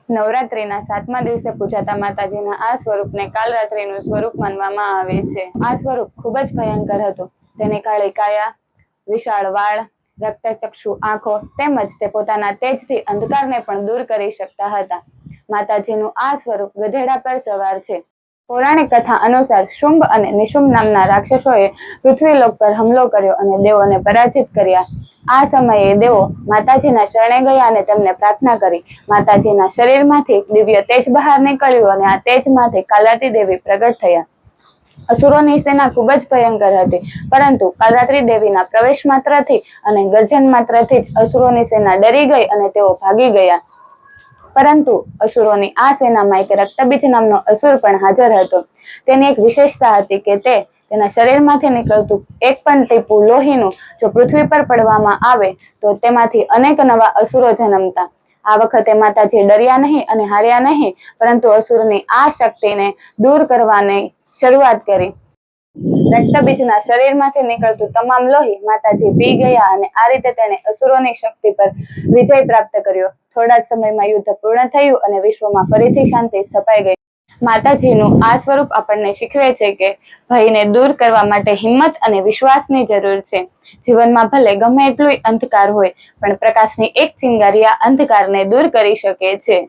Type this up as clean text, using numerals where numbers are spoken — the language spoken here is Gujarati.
નવરાત્રીના 7મા દિવસે પૂજાતા માતાજીના આ સ્વરૂપને કાલરાત્રિનું સ્વરૂપ માનવામાં આવે છે। આ સ્વરૂપ ખૂબ જ ભયંકર હતું। તેને કાળી કાયા, વિશાળ વાળ, રક્તચક્ષુ આંખો તેમજ તે પોતાના તેજથી અંધકારને પણ દૂર કરી શકતા હતા। માતાજીનું આ સ્વરૂપ ગધેડા પર સવાર છે। પૌરાણિક કથા અનુસાર શુંભ અને નિશુંભ નામના રાક્ષસોએ પૃથ્વીલોક પર હુમલો કર્યો અને દેવોને પરાજિત કર્યા। આ સમયે દેવો માતાજીના શરણે ગયા અને તેમને પ્રાર્થના કરી। માતાજીના શરીરમાંથી દિવ્ય તેજ બહાર નીકળ્યું અને આ તેજમાંથી કાલરાત્રિ દેવી પ્રગટ થયા। અસુરોની સેના ખૂબ જ ભયંકર હતી, પરંતુ કાલરાત્રિ દેવીના પ્રવેશ માત્રથી અને ગર્જન માત્રથી જ અસુરોની સેના ડરી ગઈ અને તેઓ ભાગી ગયા। પરંતુ અસુરોની આ સેનામાં એક રક્તબીજ નામનો અસુર પણ હાજર હતો। તેની એક વિશેષતા હતી કે તેના શરીરમાંથી નીકળતું એક પણ ટીપું લોહીનું જો પૃથ્વી પર પડવામાં આવે તો તેમાંથી અનેક નવા અસુરો જન્મતા। આ વખતે માતાજી ડર્યા નહીં અને હાર્યા નહીં, પરંતુ અસુરની આ શક્તિને દૂર કરવાની શરૂઆત કરી। રક્તબીજના શરીરમાંથી નીકળતું તમામ લોહી માતાજી પી ગયા અને આ રીતે તેણે અસુરોની શક્તિ પર વિજય પ્રાપ્ત કર્યો। થોડા જ સમયમાં યુદ્ધ પૂર્ણ થયું અને વિશ્વમાં ફરીથી શાંતિ સ્થપાઈ ગઈ। માતાજીનું આ સ્વરૂપ આપણને શીખવે છે કે ભયને દૂર કરવા માટે હિંમત અને વિશ્વાસની જરૂર છે। જીવનમાં ભલે ગમે એટલું અંધકાર હોય, પણ પ્રકાશની એક ચિંગારી આ અંધકારને દૂર કરી શકે છે।